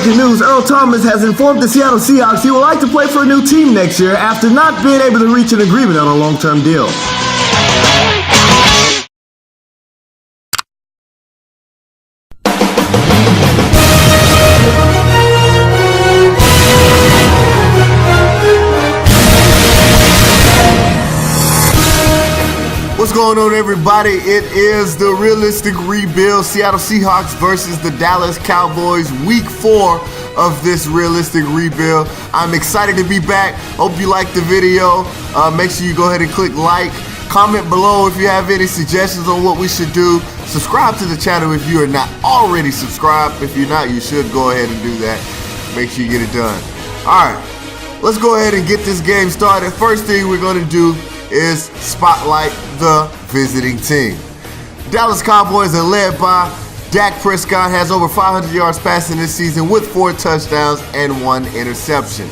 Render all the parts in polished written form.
breaking news, Earl Thomas has informed the Seattle Seahawks he would like to play for a new team next year after not being able to reach an agreement on a long-term deal. What's going on, everybody? It is the realistic rebuild, Seattle Seahawks versus the Dallas Cowboys, week 4 of this realistic rebuild. I'm excited to be back. Hope you liked the video. Make sure you go ahead and click like. Comment below if you have any suggestions on what we should do. Subscribe to the channel if you are not already subscribed. If you're not, you should go ahead and do that. Make sure you get it done. All right, let's go ahead and get this game started. First thing we're going to do is spotlight the visiting team. Dallas Cowboys are led by Dak Prescott, has over 500 yards passing this season with 4 touchdowns and 1 interception.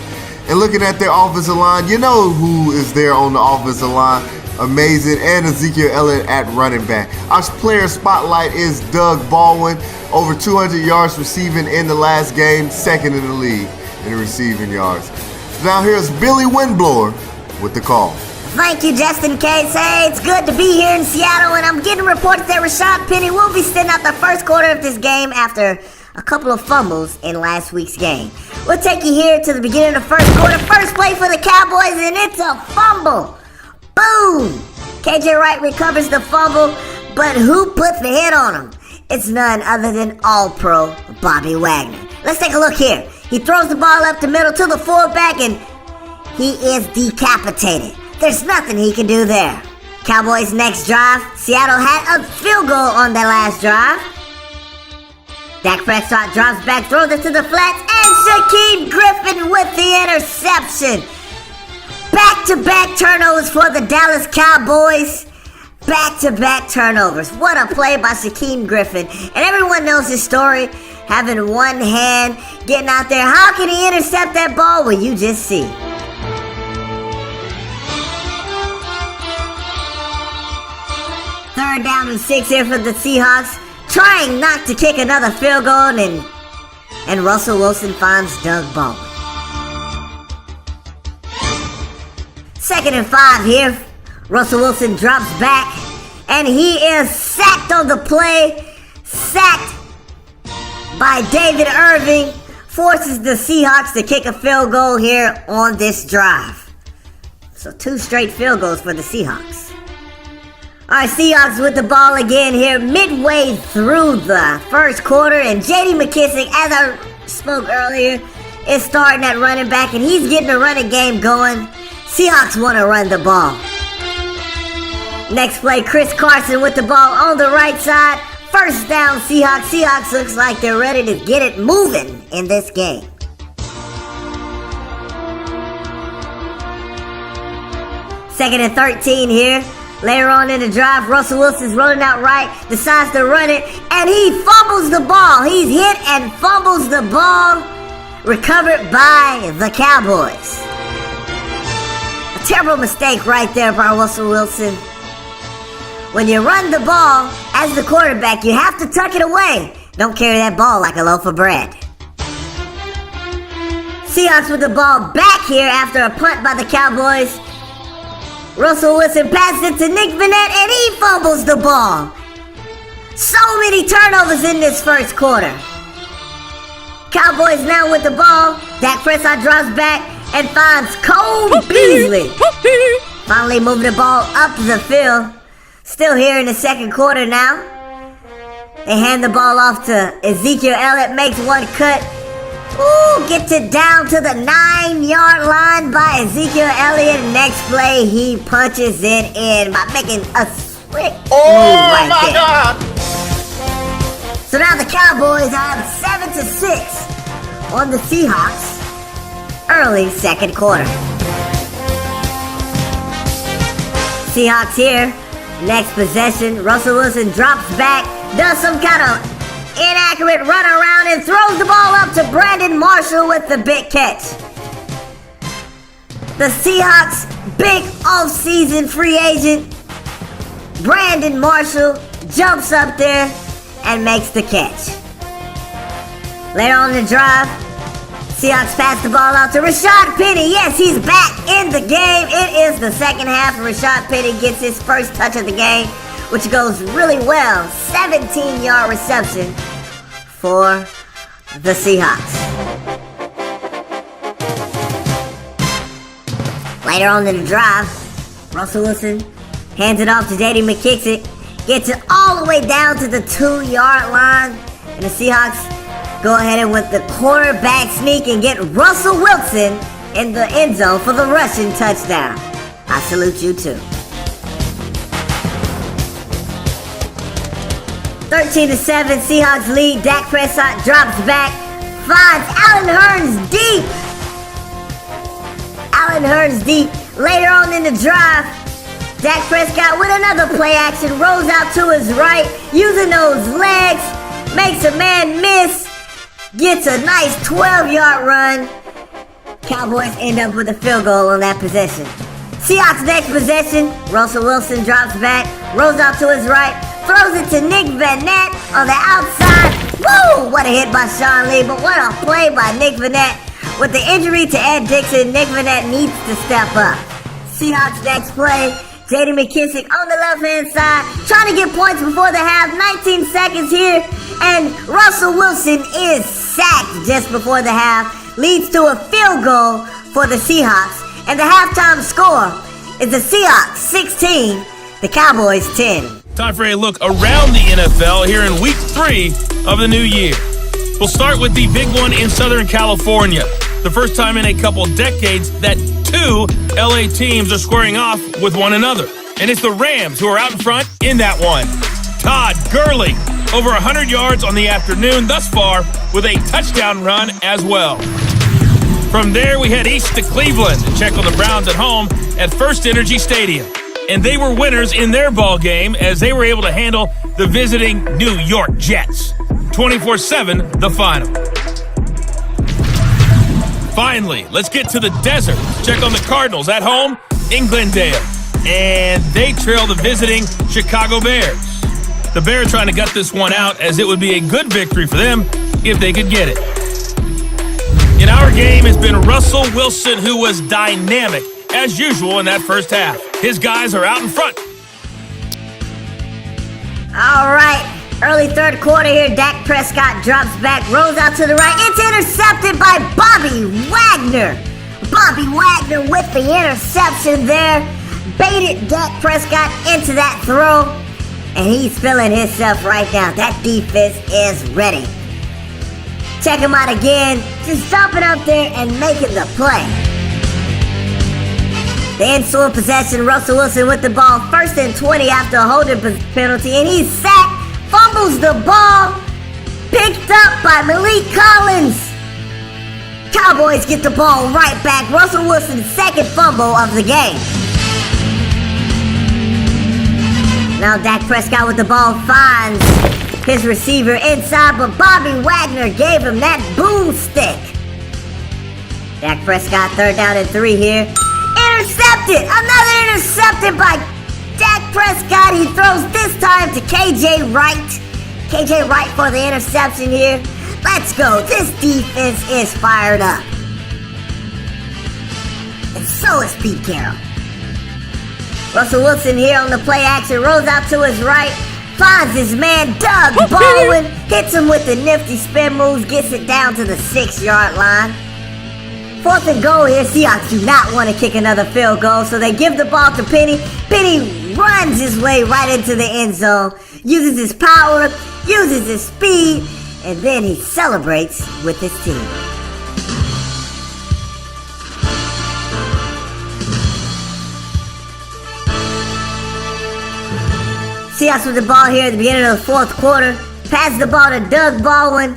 And looking at their offensive line, you know who is there on the offensive line. Amazing. And Ezekiel Elliott at running back. Our player spotlight is Doug Baldwin, over 200 yards receiving in the last game, second in the league in receiving yards. Now here's Billy Windblower with the call. Thank you, Justin Case. Hey, it's good to be here in Seattle, and I'm getting reports that Rashad Penny will be sitting out the first quarter of this game after a couple of fumbles in last week's game. We'll take you here to the beginning of the first quarter. First play for the Cowboys, and it's a fumble. Boom! KJ Wright recovers the fumble, but who puts the hit on him? It's none other than All-Pro Bobby Wagner. Let's take a look here. He throws the ball up the middle to the fullback, and he is decapitated. There's nothing he can do there. Cowboys' next drive. Seattle had a field goal on their last drive. Dak Prescott drops back, throws it to the flats, and Shaquem Griffin with the interception. Back-to-back turnovers for the Dallas Cowboys. Back-to-back turnovers. What a play by Shaquem Griffin. And everyone knows his story. Having one hand, getting out there. How can he intercept that ball? Well, you just see. Third down and 6 here for the Seahawks, trying not to kick another field goal, and Russell Wilson finds Doug Baldwin. 2nd and 5 here. Russell Wilson drops back, and he is sacked on the play. Sacked by David Irving, forces the Seahawks to kick a field goal here on this drive. So 2 straight field goals for the Seahawks. Our Seahawks with the ball again here midway through the first quarter, and J.D. McKissick, as I spoke earlier, is starting at running back, and he's getting the running game going. Seahawks want to run the ball. Next play, Chris Carson with the ball on the right side. First down, Seahawks. Seahawks looks like they're ready to get it moving in this game. Second and 13 here. Later on in the drive, Russell Wilson's rolling out right, decides to run it, and he fumbles the ball. He's hit and fumbles the ball, recovered by the Cowboys. A terrible mistake right there by Russell Wilson. When you run the ball as the quarterback, you have to tuck it away. Don't carry that ball like a loaf of bread. Seahawks with the ball back here after a punt by the Cowboys. Russell Wilson passes it to Nick Vannett, and he fumbles the ball. So many turnovers in this first quarter. Cowboys now with the ball. Dak Prescott drops back and finds Cole Beasley. Finally moving the ball up the field. Still here in the second quarter now. They hand the ball off to Ezekiel Elliott, makes one cut. Ooh, gets it down to the 9-yard line by Ezekiel Elliott. Next play, he punches it in by making a slick move right there. God. So now the Cowboys are 7-6 on the Seahawks. Early second quarter. Seahawks here. Next possession, Russell Wilson drops back, does some kind of inaccurate run around and throws the ball up to Brandon Marshall with the big catch. The Seahawks' big off-season free agent, Brandon Marshall, jumps up there and makes the catch. Later on in the drive, Seahawks pass the ball out to Rashad Penny. Yes, he's back in the game. It is the second half. Rashad Penny gets his first touch of the game, which goes really well. 17-yard reception for the Seahawks. Later on in the drive, Russell Wilson hands it off to J.D. McKissick, gets it all the way down to the 2-yard line, and the Seahawks go ahead and with the quarterback sneak and get Russell Wilson in the end zone for the rushing touchdown. I salute you too. 13-7, Seahawks lead. Dak Prescott drops back, finds Allen Hurns deep. Allen Hurns deep. Later on in the drive, Dak Prescott with another play action, rolls out to his right, using those legs, makes a man miss, gets a nice 12-yard run. Cowboys end up with a field goal on that possession. Seahawks next possession, Russell Wilson drops back, rolls out to his right, throws it to Nick Vannett on the outside. Woo! What a hit by Sean Lee, but what a play by Nick Vannett. With the injury to Ed Dixon, Nick Vannett needs to step up. Seahawks next play, J.D. McKissick on the left-hand side, trying to get points before the half. 19 seconds here, and Russell Wilson is sacked just before the half. Leads to a field goal for the Seahawks. And the halftime score is the Seahawks 16, the Cowboys 10. Time for a look around the NFL here in Week 3 of the new year. We'll start with the big one in Southern California. The first time in a couple decades that two LA teams are squaring off with one another. And it's the Rams who are out in front in that one. Todd Gurley, over 100 yards on the afternoon thus far with a touchdown run as well. From there, we head east to Cleveland to check on the Browns at home at First Energy Stadium. And they were winners in their ball game as they were able to handle the visiting New York Jets. 24-7, the final. Finally, let's get to the desert. Check on the Cardinals at home in Glendale. And they trail the visiting Chicago Bears. The Bears trying to gut this one out as it would be a good victory for them if they could get it. In our game has been Russell Wilson, who was dynamic as usual in that first half. His guys are out in front. All right. Early third quarter here, Dak Prescott drops back, rolls out to the right. It's intercepted by Bobby Wagner. Bobby Wagner with the interception there. Baited Dak Prescott into that throw. And he's feeling himself right now. That defense is ready. Check him out again. Just stomping up there and making the play. The ensuing possession, Russell Wilson with the ball. 1st and 20 after a holding penalty. And he's sacked. Fumbles the ball, picked up by Malik Collins. Cowboys get the ball right back. Russell Wilson's second fumble of the game. Now Dak Prescott with the ball finds his receiver inside, but Bobby Wagner gave him that boomstick. Dak Prescott, 3rd down and 3 here. Intercepted! Another intercepted by Dak Prescott. He throws this time to KJ Wright. KJ Wright for the interception here. Let's go. This defense is fired up. And so is Pete Carroll. Russell Wilson here on the play action. Rolls out to his right. Finds his man Doug Baldwin. Hits him with the nifty spin moves. Gets it down to the 6-yard line. 4th and goal here. Seahawks do not want to kick another field goal, so they give the ball to Penny. Penny runs his way right into the end zone, uses his power, uses his speed, and then he celebrates with his team. Seahawks with the ball here at the beginning of the 4th quarter. Passes the ball to Doug Baldwin.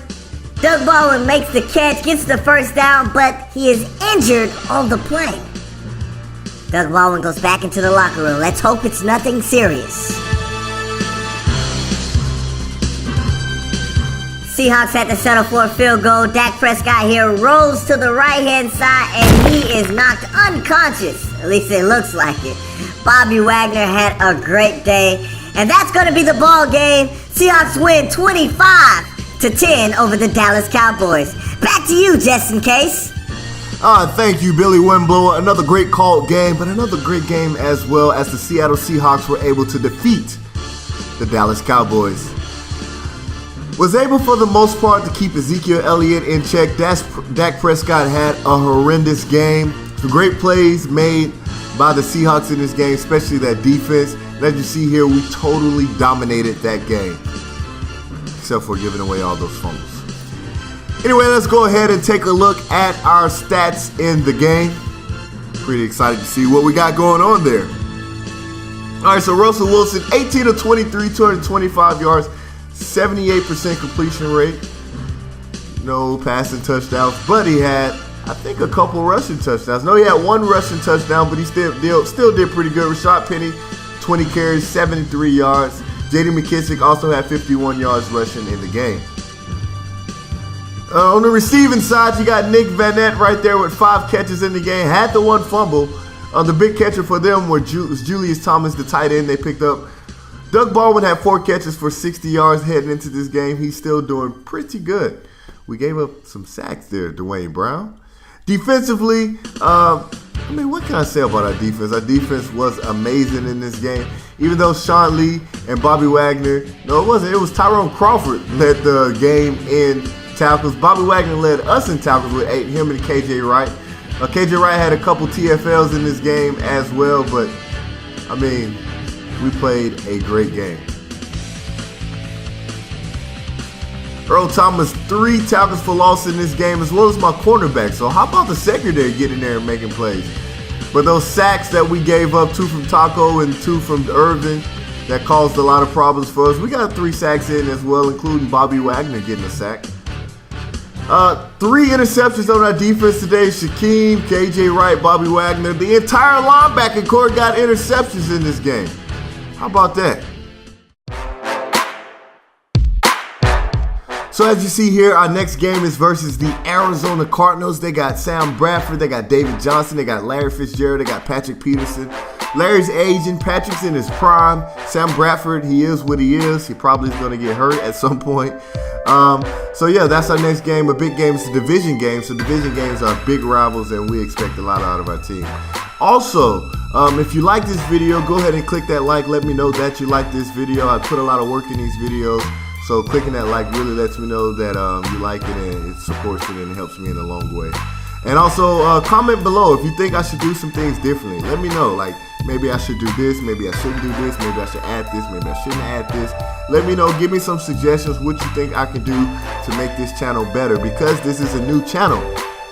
Doug Baldwin makes the catch, gets the first down, but he is injured on the play. Doug Baldwin goes back into the locker room. Let's hope it's nothing serious. Seahawks had to settle for a field goal. Dak Prescott here rolls to the right-hand side, and he is knocked unconscious. At least it looks like it. Bobby Wagner had a great day, and that's going to be the ball game. Seahawks win 25-17. 10 over the Dallas Cowboys. Back to you, just in case. Thank you, Billy Windblower. Another great called game, but another great game as well, as the Seattle Seahawks were able to defeat the Dallas Cowboys. Was able for the most part to keep Ezekiel Elliott in check. Dak Prescott had a horrendous game. Some great plays made by the Seahawks in this game, especially that defense. And as you see here, we totally dominated that game, except for giving away all those fumbles. Anyway, let's go ahead and take a look at our stats in the game. Pretty excited to see what we got going on there. All right, so Russell Wilson, 18 of 23, 225 yards, 78% completion rate. No passing touchdowns, but he had, I think, a couple rushing touchdowns. No, he had one rushing touchdown, but he still did pretty good. Rashad Penny, 20 carries, 73 yards. J.D. McKissick also had 51 yards rushing in the game. On the receiving side, you got Nick Vanette right there with 5 catches in the game. Had the one fumble. The big catcher for them was Julius Thomas, the tight end they picked up. Doug Baldwin had 4 catches for 60 yards heading into this game. He's still doing pretty good. We gave up some sacks there, Dwayne Brown. Defensively, what can I say about our defense? Our defense was amazing in this game. Even though Sean Lee and Bobby Wagner, no, it wasn't. It was Tyrone Crawford led the game in tackles. Bobby Wagner led us in tackles with 8, him and KJ Wright. KJ Wright had a couple TFLs in this game as well, but we played a great game. Earl Thomas, 3 tackles for loss in this game, as well as my cornerback. So how about the secondary getting there and making plays? But those sacks that we gave up, 2 from Taco and 2 from Irvin, that caused a lot of problems for us. We got 3 sacks in as well, including Bobby Wagner getting a sack. 3 interceptions on our defense today. Shaquem, KJ Wright, Bobby Wagner. The entire linebacking core got interceptions in this game. How about that? So as you see here, our next game is versus the Arizona Cardinals. They got Sam Bradford, they got David Johnson, they got Larry Fitzgerald, they got Patrick Peterson. Larry's aging, Patrick's in his prime. Sam Bradford, he is what he is. He probably is going to get hurt at some point. So yeah, that's our next game. A big game. It's a division game. So division games are big rivals, and we expect a lot out of our team. Also, if you like this video, go ahead and click that like. Let me know that you like this video. I put a lot of work in these videos. So clicking that like really lets me know that you like it, and it supports it, and it helps me in a long way. And also comment below if you think I should do some things differently. Let me know, like maybe I should do this, maybe I shouldn't do this, maybe I should add this, maybe I shouldn't add this. Let me know, give me some suggestions what you think I can do to make this channel better, because this is a new channel,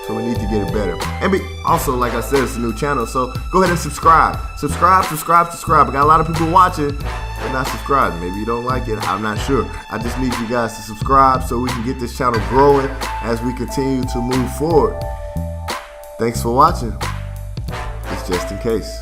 so we need to get it better. And also, like I said, it's a new channel, so go ahead and subscribe. Subscribe. I got a lot of people watching but not subscribed. Maybe you don't like it, I'm not sure. I just need you guys to subscribe so we can get this channel growing as we continue to move forward. Thanks for watching. It's just in case.